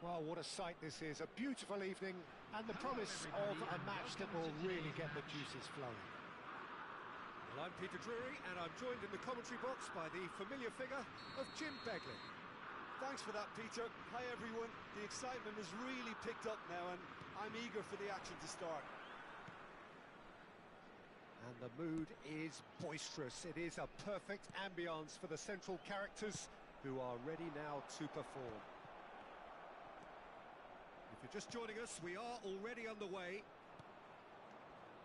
Well, what a sight this is. A beautiful evening and the promise of a match that will really get the juices flowing. Well, I'm Peter Drury and I'm joined in the commentary box by the familiar figure of Jim Begley. Thanks for that, Peter. Hi, everyone. The excitement has really picked up now and I'm eager for the action to start. And the mood is boisterous. It is a perfect ambience for the central characters who are ready now to perform. If you're just joining us, we are already underway.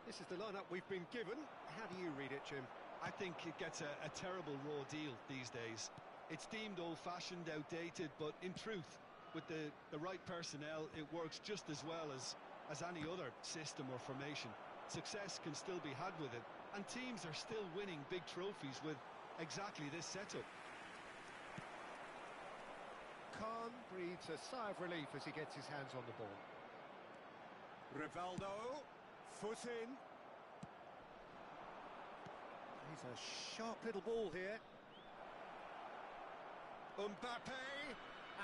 This is the lineup we've been given. How do you read it, Jim? I think it gets a terrible raw deal these days. It's deemed old-fashioned, outdated, but in truth, with the right personnel, it works just as well as any other system or formation. Success can still be had with it, and teams are still winning big trophies with exactly this setup. Khan breathes a sigh of relief as he gets his hands on the ball. Rivaldo, foot in. He's a sharp little ball here. Mbappe,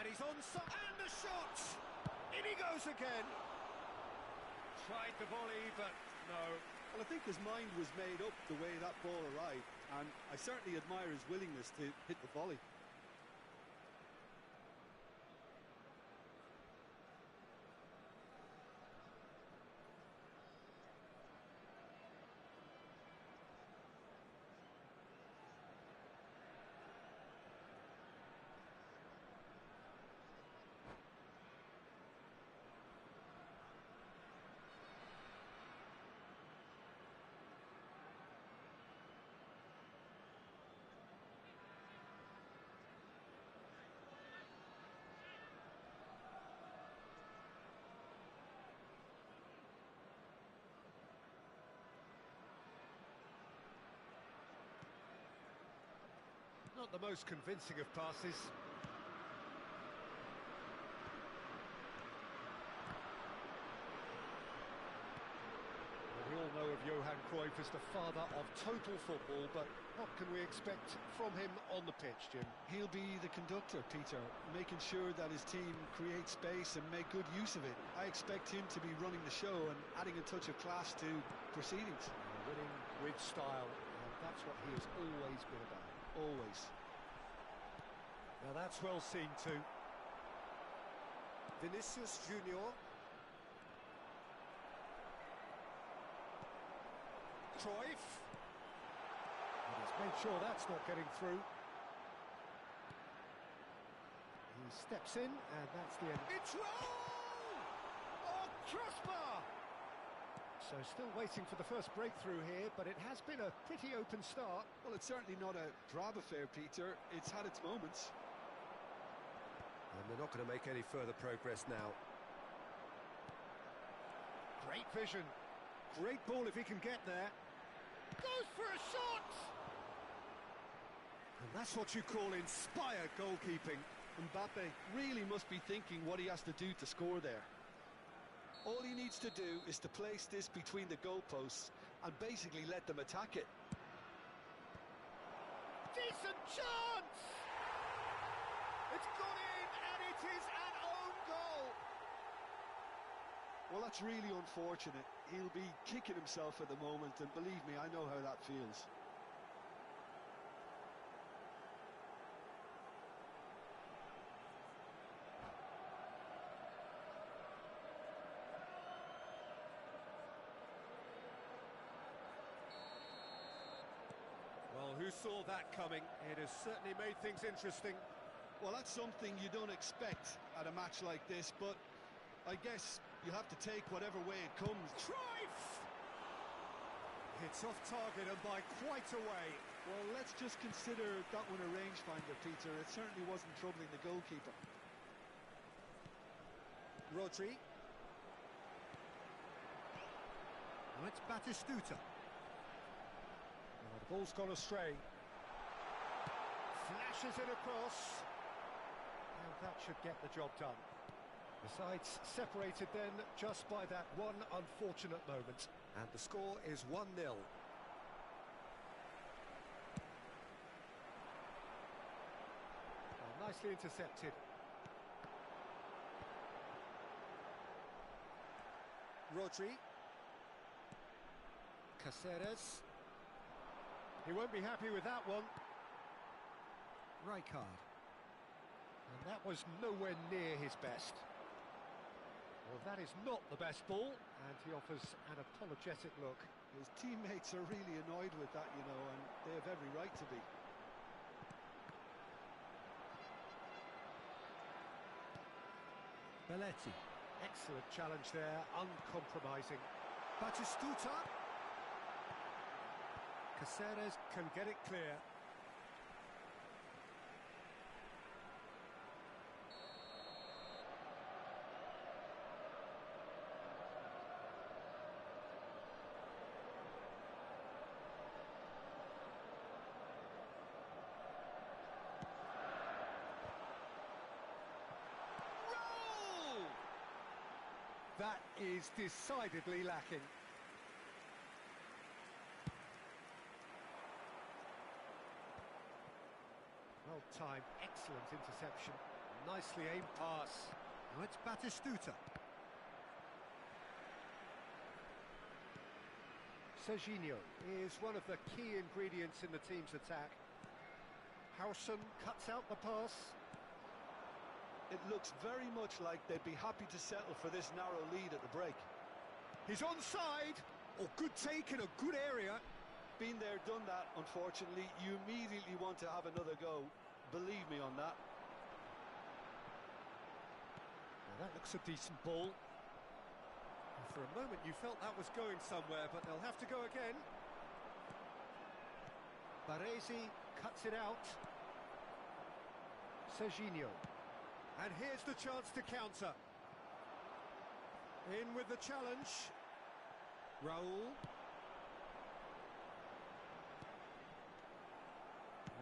and he's onside, and the shot! In he goes again. Tried the volley, but no. Well, I think his mind was made up the way that ball arrived, and I certainly admire his willingness to hit the volley. Not the most convincing of passes. We all know of Johan Cruyff as the father of total football, but what can we expect from him on the pitch, Jim? He'll be the conductor, Peter, making sure that his team creates space and make good use of it. I expect him to be running the show and adding a touch of class to proceedings. Winning with style, and that's what he has always been about. Always. Now that's well seen too. Vinicius Junior. Cruyff. And he's made sure that's not getting through. He steps in, and that's the end. It's roll! Oh, crossbar! So still waiting for the first breakthrough here, but it has been a pretty open start. Well, it's certainly not a drab affair, Peter. It's had its moments. And they're not going to make any further progress now. Great vision. Great ball if he can get there. Goes for a shot! And that's what you call inspired goalkeeping. Mbappe really must be thinking what he has to do to score there. All he needs to do is to place this between the goalposts and basically let them attack it. Decent chance! It's gone in, and it is an own goal! Well, that's really unfortunate. He'll be kicking himself at the moment, and believe me, I know how that feels. Well, who saw that coming? It has certainly made things interesting. Well, that's something you don't expect at a match like this, but I guess you have to take whatever way it comes. Cruyff! It's off target and by quite a way. Well, let's just consider that one a rangefinder, Peter. It certainly wasn't troubling the goalkeeper. Rodri. Now it's Batistuta. Oh, the ball's gone astray. Flashes it across. And that should get the job done. The sides separated then just by that one unfortunate moment. And the score is 1-0. Well, nicely intercepted. Rodri. Caceres. He won't be happy with that one. Rijkaard. And that was nowhere near his best. Well, that is not the best ball, and he offers an apologetic look. His teammates are really annoyed with that, you know, and they have every right to be. Belletti. Excellent challenge there, uncompromising. Batistuta. Caceres can get it clear. That is decidedly lacking. Well timed, excellent interception. Nicely aimed pass. Now it's Batistuta. Serginho is one of the key ingredients in the team's attack. Howson cuts out the pass. It looks very much like they'd be happy to settle for this narrow lead at the break. He's onside! Oh, good take in a good area. Been there, done that, unfortunately. You immediately want to have another go. Believe me on that. Now that looks a decent ball. And for a moment you felt that was going somewhere, but they'll have to go again. Baresi cuts it out. Serginho. And here's the chance to counter. In with the challenge. Raul.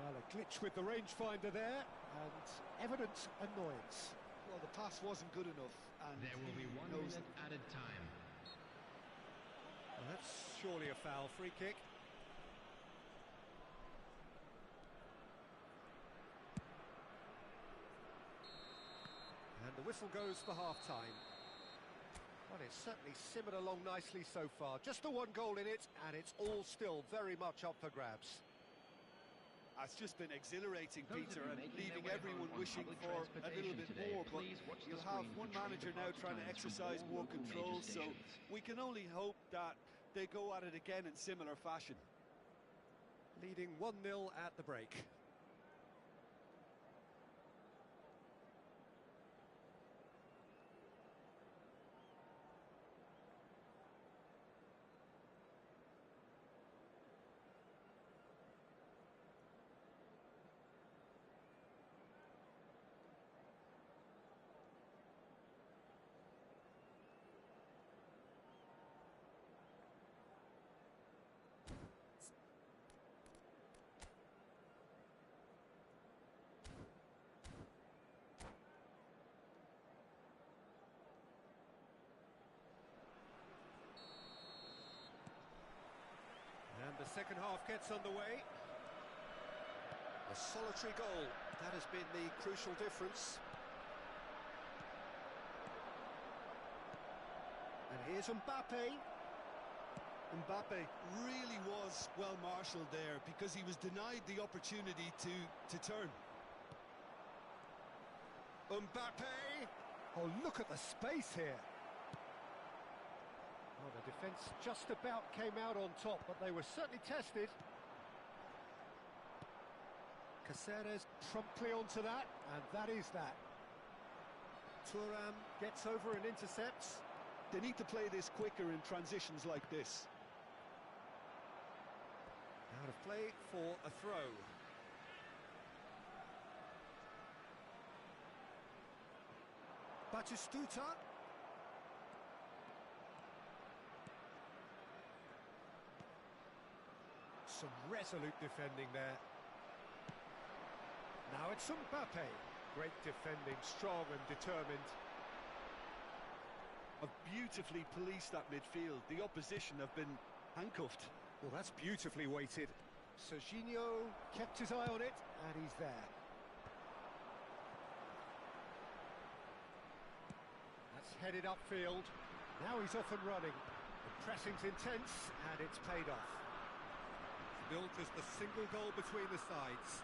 Well, a glitch with the rangefinder there, and evident annoyance. Well, the pass wasn't good enough, and there will be 1 minute added time. Well, that's surely a foul. Free kick. And the whistle goes for half-time. Well, it's certainly simmered along nicely so far. Just the one goal in it, and it's all still very much up for grabs. It's just been exhilarating, Peter, and leaving everyone wishing for a little bit more, but you'll have one manager now trying to exercise more control, so we can only hope that they go at it again in similar fashion. Leading 1-0 at the break. And the second half gets underway. A solitary goal, that has been the crucial difference. And here's Mbappe. Mbappe really was well marshalled there because he was denied the opportunity to turn. Mbappe! Oh, look at the space here. Well, the defence just about came out on top, but they were certainly tested. Caceres promptly onto that, and that is that. Thuram gets over and intercepts. They need to play this quicker in transitions like this. Out of play for a throw. Batistuta. Some resolute defending there. Now it's Mbappe. Great defending, strong and determined. Have beautifully policed that midfield. The opposition have been handcuffed. Well, that's beautifully weighted. Serginho kept his eye on it, and he's there. That's headed upfield. Now he's off and running. The pressing's intense, and it's paid off. Built as the single goal between the sides.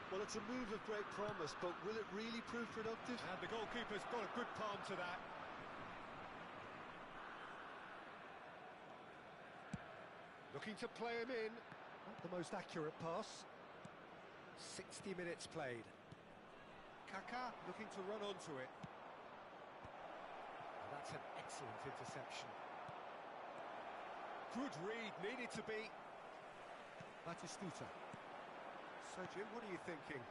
Well, it's a move of great promise, but will it really prove productive? And the goalkeeper's got a good palm to that. Looking to play him in. Not the most accurate pass. 60 minutes played. Kaká looking to run onto it. And that's an excellent interception. Good read, needed to be. Batistuta. Sergio, what are you thinking?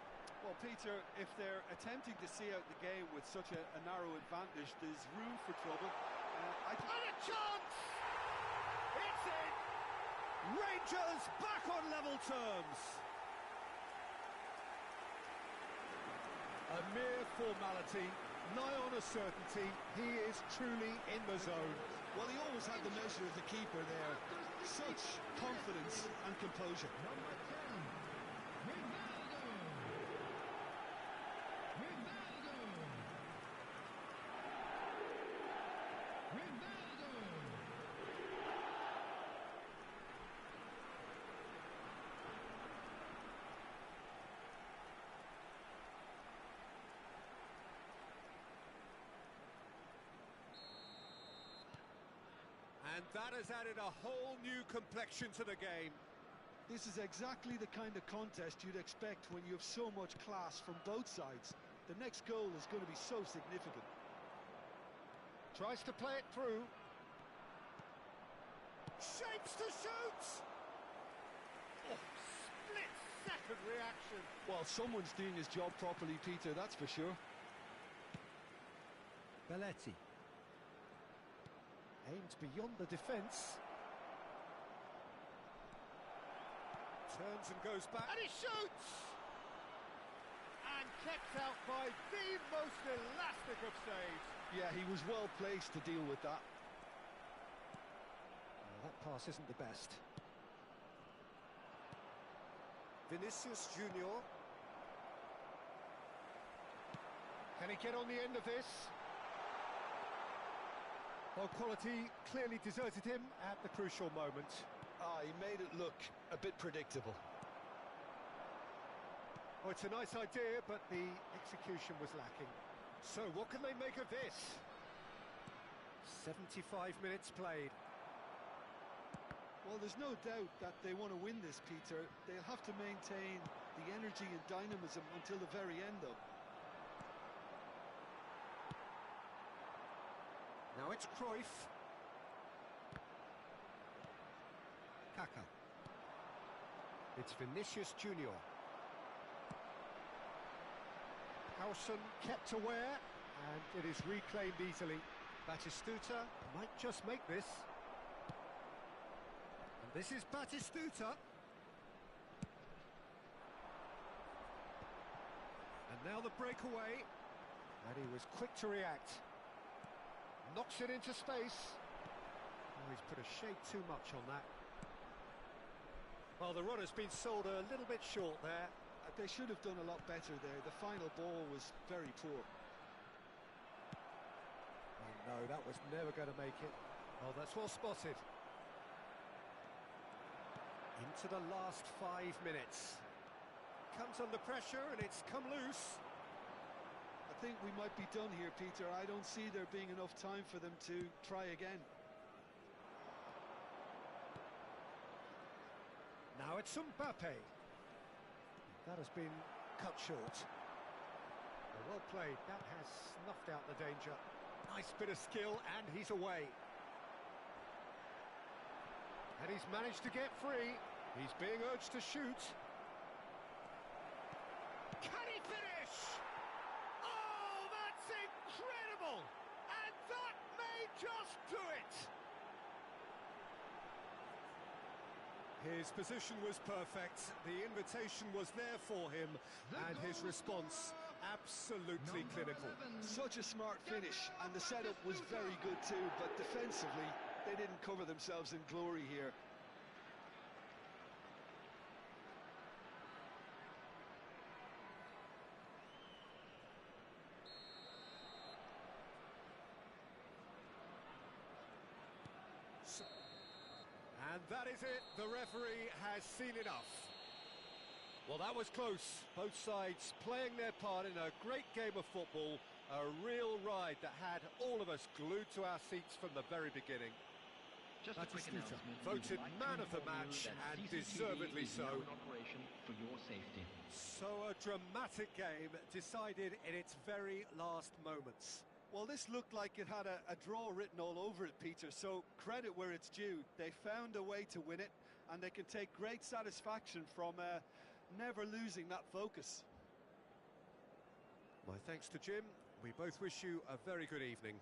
Well, Peter, if they're attempting to see out the game with such a narrow advantage, there's room for trouble. And a chance! It's in! Rangers back on level terms! A mere formality, nigh on a certainty, he is truly in the zone. Well, he always had the measure of the keeper there. Such confidence and composure. And that has added a whole new complexion to the game. This is exactly the kind of contest you'd expect when you have so much class from both sides. The next goal is going to be so significant. Tries to play it through. Shapes to shoot! Oh, split-second reaction. Well, someone's doing his job properly, Peter, that's for sure. Belletti. Aimed beyond the defence. Turns and goes back. And he shoots! And kept out by the most elastic of saves. Yeah, he was well placed to deal with that. That pass isn't the best. Vinicius Junior. Can he get on the end of this? Well, quality clearly deserted him at the crucial moment. He made it look a bit predictable. Oh, it's a nice idea, but the execution was lacking. So, what can they make of this? 75 minutes played. Well, there's no doubt that they want to win this, Peter. They'll have to maintain the energy and dynamism until the very end, though. Now it's Cruyff. Kaká. It's Vinicius Junior. Howson kept aware, and it is reclaimed easily. Batistuta might just make this. And this is Batistuta. And now the breakaway. And he was quick to react. Knocks it into space. Oh, he's put a shade too much on that. Well, the run has been sold a little bit short there. They should have done a lot better there. The final ball was very poor. Oh no, that was never going to make it. Oh, that's well spotted. Into the last 5 minutes. Comes under pressure and it's come loose. I think we might be done here, Peter. I don't see there being enough time for them to try again. Now it's Mbappe. That has been cut short. Well played. That has snuffed out the danger. Nice bit of skill, and he's away. And he's managed to get free. He's being urged to shoot. Can he finish? Oh, that's incredible! And that may just do it! His position was perfect, the invitation was there for him, and his response absolutely clinical. Such a smart finish, and the setup was very good too, but defensively, they didn't cover themselves in glory here. And that is it. The referee has seen enough. Well, that was close. Both sides playing their part in a great game of football. A real ride that had all of us glued to our seats from the very beginning. Just a quick announcement. Voted man of the match, and deservedly so. In operation for your safety. So a dramatic game decided in its very last moments. Well, this looked like it had a draw written all over it, Peter, so credit where it's due. They found a way to win it, and they can take great satisfaction from never losing that focus. My thanks to Jim. We both wish you a very good evening.